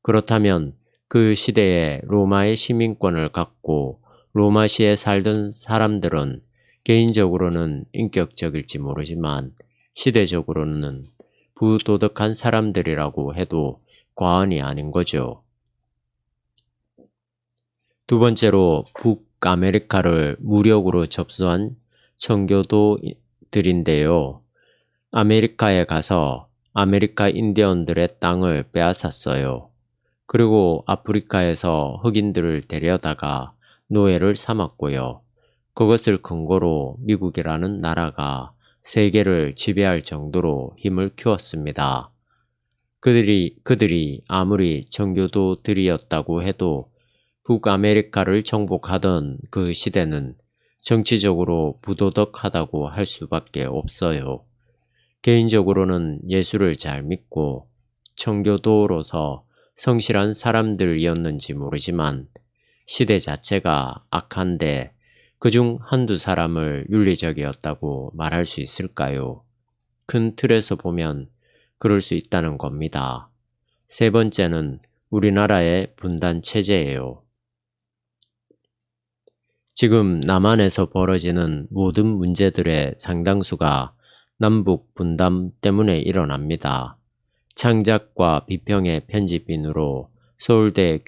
그렇다면 그 시대에 로마의 시민권을 갖고 로마시에 살던 사람들은 개인적으로는 인격적일지 모르지만 시대적으로는 부도덕한 사람들이라고 해도 과언이 아닌 거죠. 두 번째로 북아메리카를 무력으로 접수한 청교도들인데요. 아메리카에 가서 아메리카 인디언들의 땅을 빼앗았어요. 그리고 아프리카에서 흑인들을 데려다가 노예를 삼았고요. 그것을 근거로 미국이라는 나라가 세계를 지배할 정도로 힘을 키웠습니다. 그들이 아무리 청교도들이었다고 해도 북아메리카를 정복하던 그 시대는 정치적으로 부도덕하다고 할 수밖에 없어요. 개인적으로는 예수를 잘 믿고 청교도로서 성실한 사람들이었는지 모르지만 시대 자체가 악한데 그중 한두 사람을 윤리적이었다고 말할 수 있을까요? 큰 틀에서 보면 그럴 수 있다는 겁니다. 세 번째는 우리나라의 분단 체제예요. 지금 남한에서 벌어지는 모든 문제들의 상당수가 남북 분단 때문에 일어납니다. 창작과 비평의 편집인으로 서울대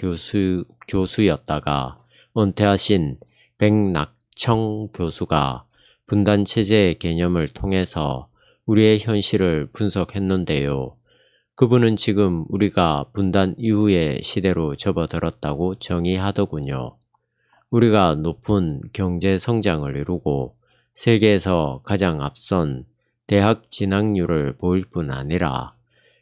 교수였다가 은퇴하신 백낙청 교수가 분단체제의 개념을 통해서 우리의 현실을 분석했는데요. 그분은 지금 우리가 분단 이후의 시대로 접어들었다고 정의하더군요. 우리가 높은 경제 성장을 이루고 세계에서 가장 앞선 대학 진학률을 보일 뿐 아니라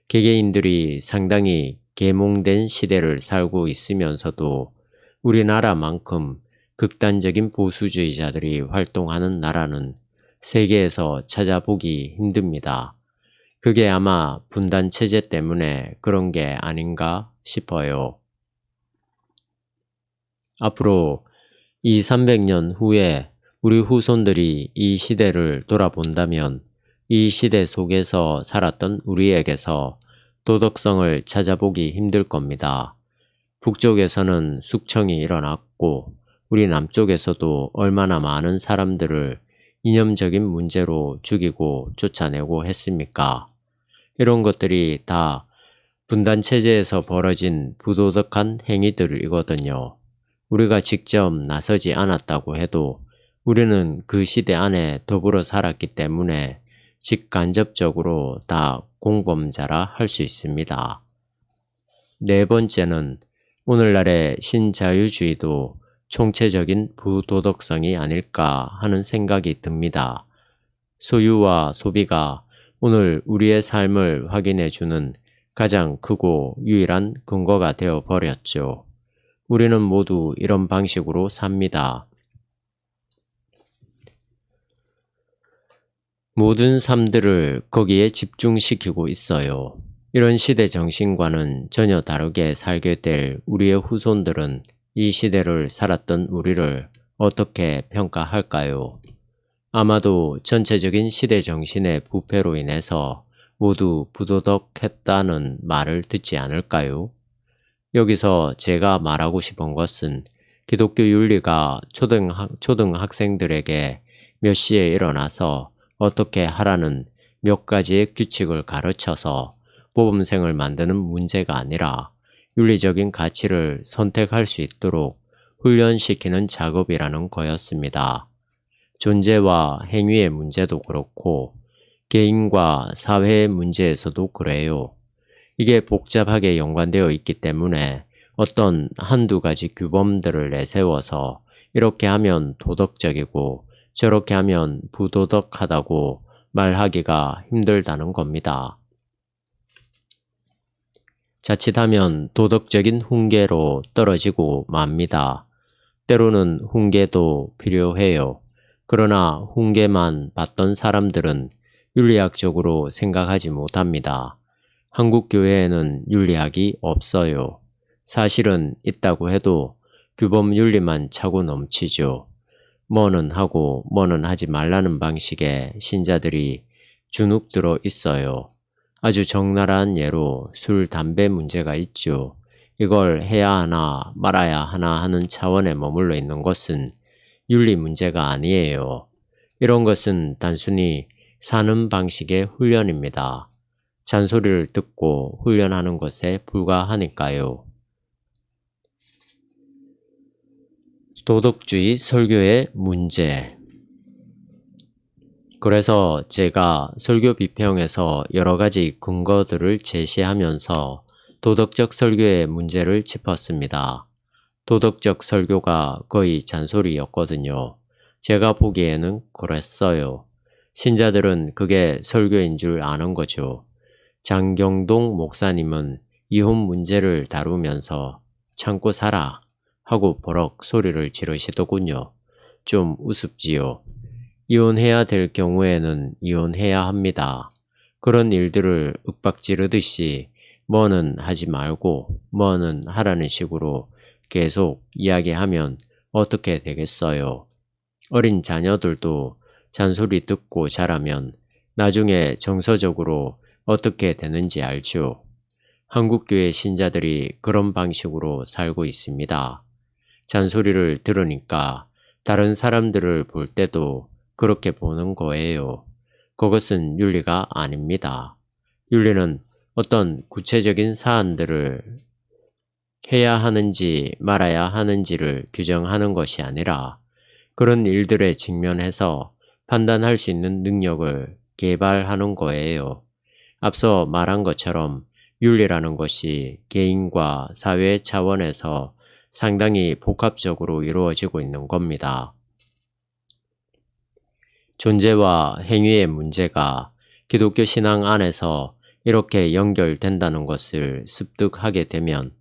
개개인들이 상당히 계몽된 시대를 살고 있으면서도 우리나라만큼 극단적인 보수주의자들이 활동하는 나라는 세계에서 찾아보기 힘듭니다. 그게 아마 분단체제 때문에 그런 게 아닌가 싶어요. 앞으로 200~300년 후에 우리 후손들이 이 시대를 돌아본다면 이 시대 속에서 살았던 우리에게서 도덕성을 찾아보기 힘들 겁니다. 북쪽에서는 숙청이 일어났고 우리 남쪽에서도 얼마나 많은 사람들을 이념적인 문제로 죽이고 쫓아내고 했습니까? 이런 것들이 다 분단체제에서 벌어진 부도덕한 행위들이거든요. 우리가 직접 나서지 않았다고 해도 우리는 그 시대 안에 더불어 살았기 때문에 직간접적으로 다 공범자라 할 수 있습니다. 네 번째는 오늘날의 신자유주의도 총체적인 부도덕성이 아닐까 하는 생각이 듭니다. 소유와 소비가 오늘 우리의 삶을 확인해주는 가장 크고 유일한 근거가 되어 버렸죠. 우리는 모두 이런 방식으로 삽니다. 모든 삶들을 거기에 집중시키고 있어요. 이런 시대 정신과는 전혀 다르게 살게 될 우리의 후손들은 이 시대를 살았던 우리를 어떻게 평가할까요? 아마도 전체적인 시대 정신의 부패로 인해서 모두 부도덕했다는 말을 듣지 않을까요? 여기서 제가 말하고 싶은 것은 기독교 윤리가 초등학생들에게 몇 시에 일어나서 어떻게 하라는 몇 가지의 규칙을 가르쳐서 모범생을 만드는 문제가 아니라 윤리적인 가치를 선택할 수 있도록 훈련시키는 작업이라는 거였습니다. 존재와 행위의 문제도 그렇고 개인과 사회의 문제에서도 그래요. 이게 복잡하게 연관되어 있기 때문에 어떤 한두 가지 규범들을 내세워서 이렇게 하면 도덕적이고 저렇게 하면 부도덕하다고 말하기가 힘들다는 겁니다. 자칫하면 도덕적인 훈계로 떨어지고 맙니다. 때로는 훈계도 필요해요. 그러나 훈계만 받던 사람들은 윤리학적으로 생각하지 못합니다. 한국 교회에는 윤리학이 없어요. 사실은 있다고 해도 규범 윤리만 차고 넘치죠. 뭐는 하고 뭐는 하지 말라는 방식의 신자들이 주눅 들어 있어요. 아주 적나라한 예로 술, 담배 문제가 있죠. 이걸 해야 하나 말아야 하나 하는 차원에 머물러 있는 것은 윤리 문제가 아니에요. 이런 것은 단순히 사는 방식의 훈련입니다. 잔소리를 듣고 훈련하는 것에 불과하니까요. 도덕주의 설교의 문제. 그래서 제가 설교 비평에서 여러 가지 근거들을 제시하면서 도덕적 설교의 문제를 짚었습니다. 도덕적 설교가 거의 잔소리였거든요. 제가 보기에는 그랬어요. 신자들은 그게 설교인 줄 아는 거죠. 장경동 목사님은 이혼 문제를 다루면서 참고 살아 하고 버럭 소리를 지르시더군요. 좀 우습지요. 이혼해야 될 경우에는 이혼해야 합니다. 그런 일들을 윽박지르듯이 뭐는 하지 말고 뭐는 하라는 식으로 계속 이야기하면 어떻게 되겠어요. 어린 자녀들도 잔소리 듣고 자라면 나중에 정서적으로 어떻게 되는지 알죠. 한국교회 신자들이 그런 방식으로 살고 있습니다. 잔소리를 들으니까 다른 사람들을 볼 때도 그렇게 보는 거예요. 그것은 윤리가 아닙니다. 윤리는 어떤 구체적인 사안들을 해야 하는지 말아야 하는지를 규정하는 것이 아니라 그런 일들에 직면해서 판단할 수 있는 능력을 개발하는 거예요. 앞서 말한 것처럼 윤리라는 것이 개인과 사회 차원에서 상당히 복합적으로 이루어지고 있는 겁니다. 존재와 행위의 문제가 기독교 신앙 안에서 이렇게 연결된다는 것을 습득하게 되면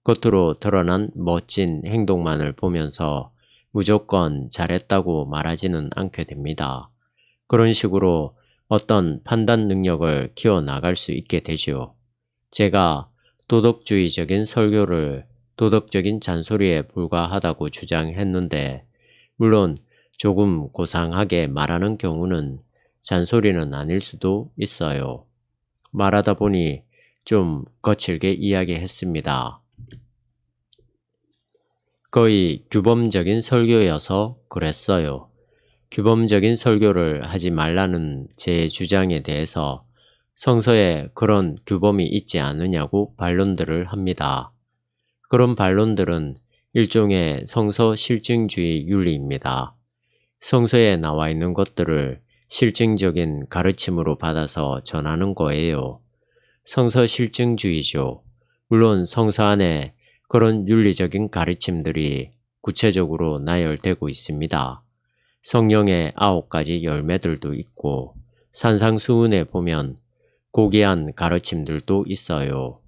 겉으로 드러난 멋진 행동만을 보면서 무조건 잘했다고 말하지는 않게 됩니다. 그런 식으로 어떤 판단 능력을 키워나갈 수 있게 되죠. 제가 도덕주의적인 설교를 도덕적인 잔소리에 불과하다고 주장했는데, 물론 조금 고상하게 말하는 경우는 잔소리는 아닐 수도 있어요. 말하다 보니 좀 거칠게 이야기했습니다. 거의 규범적인 설교여서 그랬어요. 규범적인 설교를 하지 말라는 제 주장에 대해서 성서에 그런 규범이 있지 않느냐고 반론들을 합니다. 그런 반론들은 일종의 성서 실증주의 윤리입니다. 성서에 나와 있는 것들을 실증적인 가르침으로 받아서 전하는 거예요. 성서 실증주의죠. 물론 성서 안에 그런 윤리적인 가르침들이 구체적으로 나열되고 있습니다. 성령의 9가지 열매들도 있고 산상수훈에 보면 고귀한 가르침들도 있어요.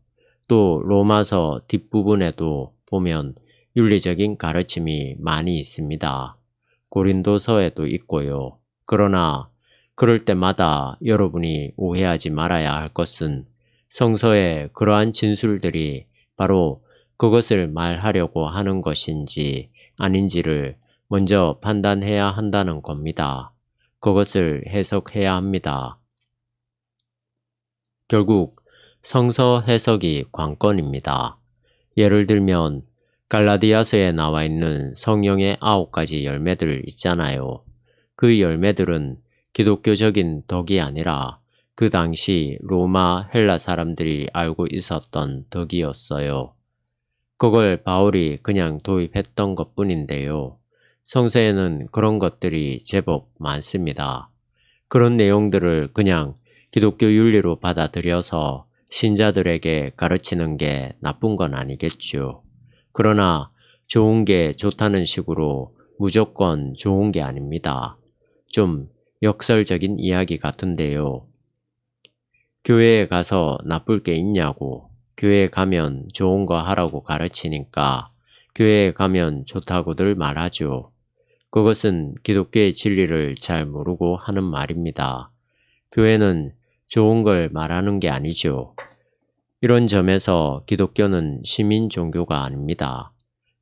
또 로마서 뒷부분에도 보면 윤리적인 가르침이 많이 있습니다. 고린도서에도 있고요. 그러나 그럴 때마다 여러분이 오해하지 말아야 할 것은 성서의 그러한 진술들이 바로 그것을 말하려고 하는 것인지 아닌지를 먼저 판단해야 한다는 겁니다. 그것을 해석해야 합니다. 결국 성서 해석이 관건입니다. 예를 들면 갈라디아서에 나와 있는 성령의 9가지 열매들 있잖아요. 그 열매들은 기독교적인 덕이 아니라 그 당시 로마 헬라 사람들이 알고 있었던 덕이었어요. 그걸 바울이 그냥 도입했던 것뿐인데요. 성서에는 그런 것들이 제법 많습니다. 그런 내용들을 그냥 기독교 윤리로 받아들여서 신자들에게 가르치는 게 나쁜 건 아니겠죠. 그러나 좋은 게 좋다는 식으로 무조건 좋은 게 아닙니다. 좀 역설적인 이야기 같은데요. 교회에 가서 나쁠 게 있냐고, 교회에 가면 좋은 거 하라고 가르치니까 교회에 가면 좋다고들 말하죠. 그것은 기독교의 진리를 잘 모르고 하는 말입니다. 교회는 좋은 걸 말하는 게 아니죠. 이런 점에서 기독교는 시민 종교가 아닙니다.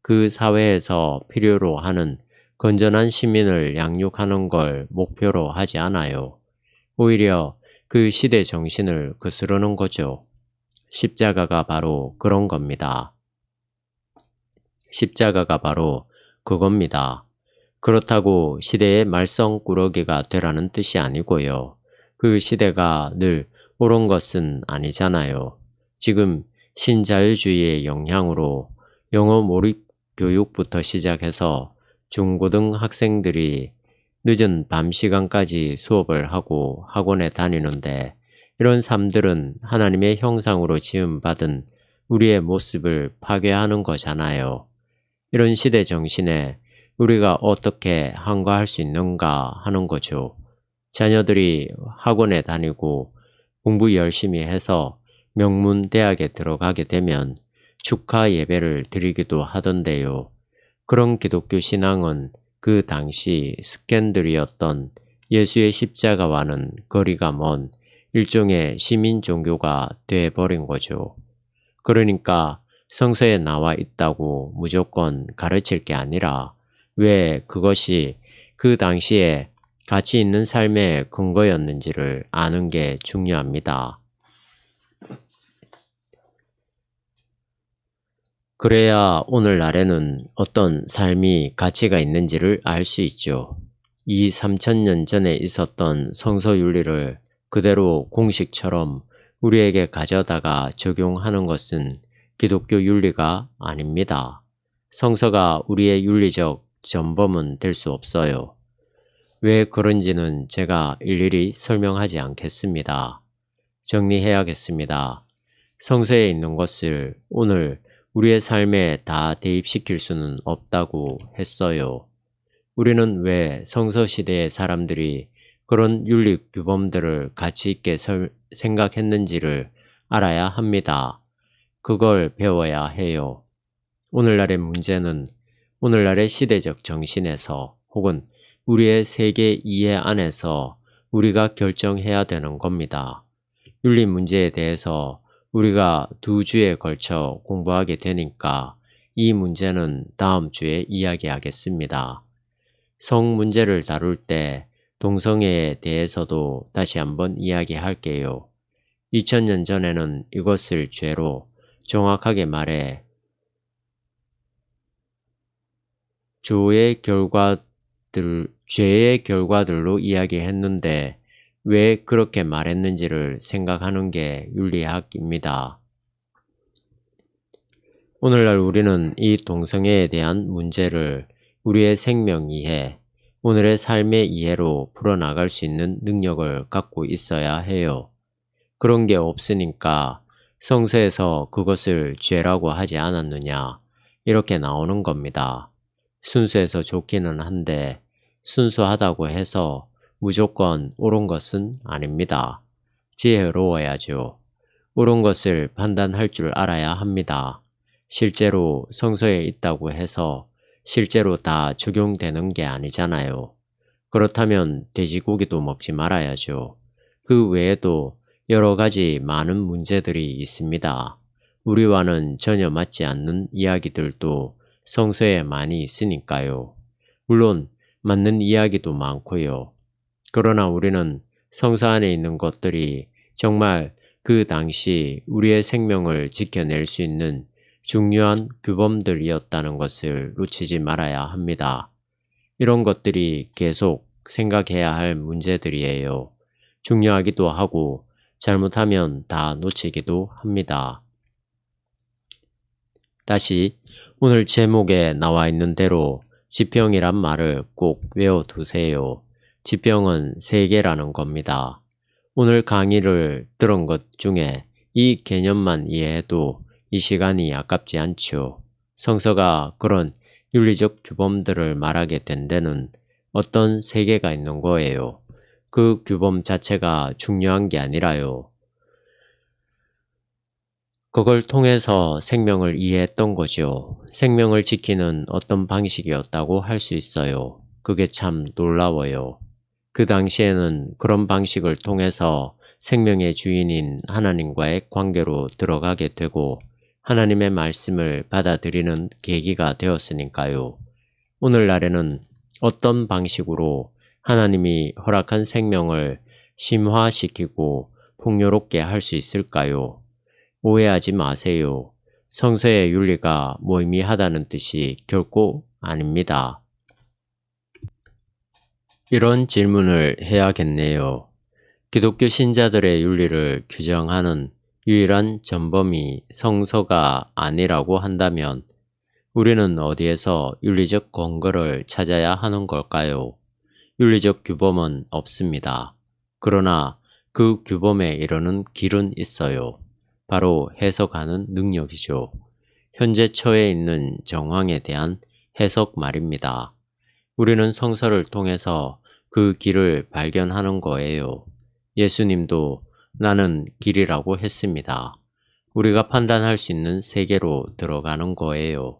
그 사회에서 필요로 하는 건전한 시민을 양육하는 걸 목표로 하지 않아요. 오히려 그 시대 정신을 거스르는 거죠. 십자가가 바로 그런 겁니다. 십자가가 바로 그겁니다. 그렇다고 시대의 말썽꾸러기가 되라는 뜻이 아니고요. 그 시대가 늘 옳은 것은 아니잖아요. 지금 신자유주의의 영향으로 영어 몰입 교육부터 시작해서 중고등 학생들이 늦은 밤 시간까지 수업을 하고 학원에 다니는데, 이런 삶들은 하나님의 형상으로 지음받은 우리의 모습을 파괴하는 거잖아요. 이런 시대 정신에 우리가 어떻게 항거할 수 있는가 하는 거죠. 자녀들이 학원에 다니고 공부 열심히 해서 명문 대학에 들어가게 되면 축하 예배를 드리기도 하던데요. 그런 기독교 신앙은 그 당시 습견들이었던 예수의 십자가와는 거리가 먼 일종의 시민 종교가 돼버린 거죠. 그러니까 성서에 나와 있다고 무조건 가르칠 게 아니라 왜 그것이 그 당시에 가치 있는 삶의 근거였는지를 아는 게 중요합니다. 그래야 오늘날에는 어떤 삶이 가치가 있는지를 알 수 있죠. 3,000년 전에 있었던 성서윤리를 그대로 공식처럼 우리에게 가져다가 적용하는 것은 기독교 윤리가 아닙니다. 성서가 우리의 윤리적 전범은 될 수 없어요. 왜 그런지는 제가 일일이 설명하지 않겠습니다. 정리해야겠습니다. 성서에 있는 것을 오늘 우리의 삶에 다 대입시킬 수는 없다고 했어요. 우리는 왜 성서 시대의 사람들이 그런 윤리 규범들을 가치 있게 생각했는지를 알아야 합니다. 그걸 배워야 해요. 오늘날의 문제는 오늘날의 시대적 정신에서 혹은 우리의 세계 이해 안에서 우리가 결정해야 되는 겁니다. 윤리 문제에 대해서 우리가 2주에 걸쳐 공부하게 되니까 이 문제는 다음 주에 이야기하겠습니다. 성 문제를 다룰 때 동성애에 대해서도 다시 한번 이야기할게요. 2000년 전에는 이것을 죄로, 정확하게 말해 죄의 결과들로 이야기했는데 왜 그렇게 말했는지를 생각하는 게 윤리학입니다. 오늘날 우리는 이 동성애에 대한 문제를 우리의 생명 이해, 오늘의 삶의 이해로 풀어나갈 수 있는 능력을 갖고 있어야 해요. 그런 게 없으니까 성서에서 그것을 죄라고 하지 않았느냐 이렇게 나오는 겁니다. 순수해서 좋기는 한데 순수하다고 해서 무조건 옳은 것은 아닙니다. 지혜로워야죠. 옳은 것을 판단할 줄 알아야 합니다. 실제로 성서에 있다고 해서 실제로 다 적용되는 게 아니잖아요. 그렇다면 돼지고기도 먹지 말아야죠. 그 외에도 여러 가지 많은 문제들이 있습니다. 우리와는 전혀 맞지 않는 이야기들도 성서에 많이 있으니까요. 물론 맞는 이야기도 많고요. 그러나 우리는 성서 안에 있는 것들이 정말 그 당시 우리의 생명을 지켜낼 수 있는 중요한 규범들이었다는 것을 놓치지 말아야 합니다. 이런 것들이 계속 생각해야 할 문제들이에요. 중요하기도 하고 잘못하면 다 놓치기도 합니다. 다시 오늘 제목에 나와 있는 대로 지평이란 말을 꼭 외워두세요. 지평은 세계라는 겁니다. 오늘 강의를 들은 것 중에 이 개념만 이해해도 이 시간이 아깝지 않죠. 성서가 그런 윤리적 규범들을 말하게 된 데는 어떤 세계가 있는 거예요. 그 규범 자체가 중요한 게 아니라요. 그걸 통해서 생명을 이해했던 거죠. 생명을 지키는 어떤 방식이었다고 할 수 있어요. 그게 참 놀라워요. 그 당시에는 그런 방식을 통해서 생명의 주인인 하나님과의 관계로 들어가게 되고 하나님의 말씀을 받아들이는 계기가 되었으니까요. 오늘날에는 어떤 방식으로 하나님이 허락한 생명을 심화시키고 풍요롭게 할 수 있을까요? 오해하지 마세요. 성서의 윤리가 무의미하다는 뜻이 결코 아닙니다. 이런 질문을 해야겠네요. 기독교 신자들의 윤리를 규정하는 유일한 전범이 성서가 아니라고 한다면 우리는 어디에서 윤리적 근거를 찾아야 하는 걸까요? 윤리적 규범은 없습니다. 그러나 그 규범에 이르는 길은 있어요. 바로 해석하는 능력이죠. 현재 처해 있는 정황에 대한 해석 말입니다. 우리는 성서를 통해서 그 길을 발견하는 거예요. 예수님도 나는 길이라고 했습니다. 우리가 판단할 수 있는 세계로 들어가는 거예요.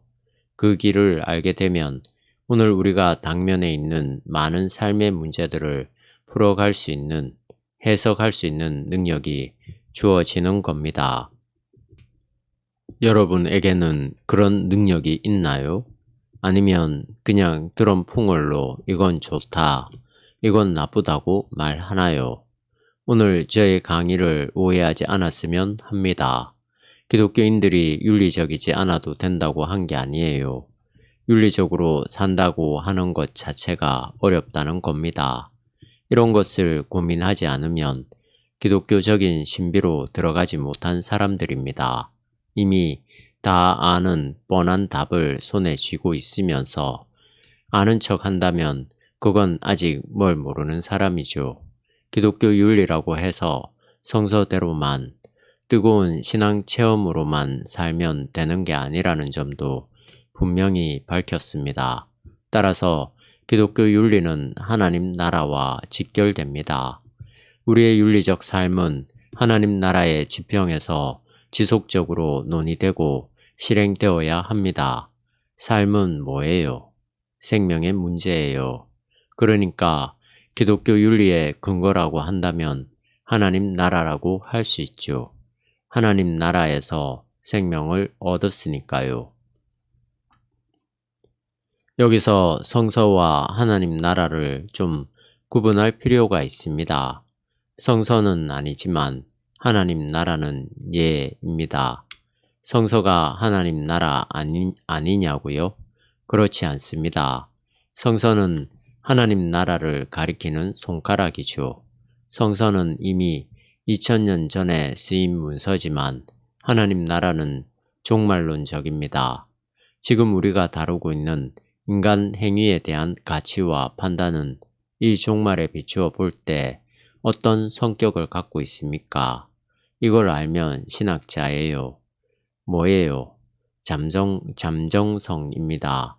그 길을 알게 되면 오늘 우리가 당면에 있는 많은 삶의 문제들을 풀어갈 수 있는, 해석할 수 있는 능력이 주어지는 겁니다. 여러분에게는 그런 능력이 있나요? 아니면 그냥 드럼 풍월로 이건 좋다, 이건 나쁘다고 말하나요? 오늘 저의 강의를 오해하지 않았으면 합니다. 기독교인들이 윤리적이지 않아도 된다고 한 게 아니에요. 윤리적으로 산다고 하는 것 자체가 어렵다는 겁니다. 이런 것을 고민하지 않으면 기독교적인 신비로 들어가지 못한 사람들입니다. 이미 다 아는 뻔한 답을 손에 쥐고 있으면서 아는 척 한다면 그건 아직 뭘 모르는 사람이죠. 기독교 윤리라고 해서 성서대로만 뜨거운 신앙 체험으로만 살면 되는 게 아니라는 점도 분명히 밝혔습니다. 따라서 기독교 윤리는 하나님 나라와 직결됩니다. 우리의 윤리적 삶은 하나님 나라의 지평에서 지속적으로 논의되고 실행되어야 합니다. 삶은 뭐예요? 생명의 문제예요. 그러니까 기독교 윤리의 근거라고 한다면 하나님 나라라고 할 수 있죠. 하나님 나라에서 생명을 얻었으니까요. 여기서 성서와 하나님 나라를 좀 구분할 필요가 있습니다. 성서는 아니지만 하나님 나라는 예입니다. 성서가 하나님 나라 아니냐고요? 그렇지 않습니다. 성서는 하나님 나라를 가리키는 손가락이죠. 성서는 이미 2000년 전에 쓰인 문서지만 하나님 나라는 종말론적입니다. 지금 우리가 다루고 있는 인간 행위에 대한 가치와 판단은 이 종말에 비추어 볼 때 어떤 성격을 갖고 있습니까? 이걸 알면 신학자예요. 뭐예요? 잠정성입니다.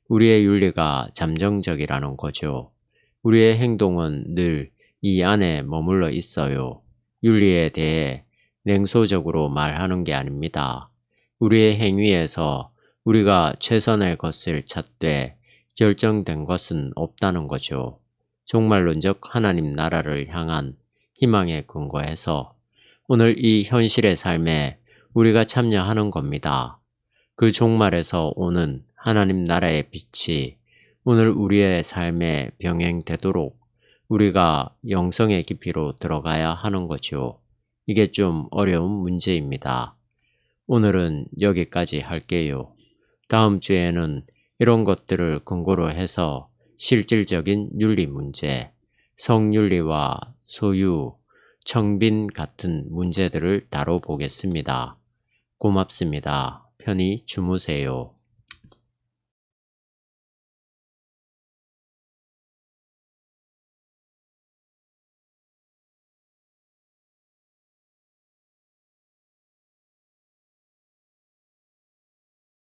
우리의 윤리가 잠정적이라는 거죠. 우리의 행동은 늘 이 안에 머물러 있어요. 윤리에 대해 냉소적으로 말하는 게 아닙니다. 우리의 행위에서 우리가 최선의 것을 찾되 결정된 것은 없다는 거죠. 종말론적 하나님 나라를 향한 희망에 근거해서 오늘 이 현실의 삶에 우리가 참여하는 겁니다. 그 종말에서 오는 하나님 나라의 빛이 오늘 우리의 삶에 병행되도록 우리가 영성의 깊이로 들어가야 하는 거죠. 이게 좀 어려운 문제입니다. 오늘은 여기까지 할게요. 다음 주에는 이런 것들을 근거로 해서 실질적인 윤리 문제, 성윤리와 소유, 청빈 같은 문제들을 다뤄보겠습니다. 고맙습니다. 편히 주무세요.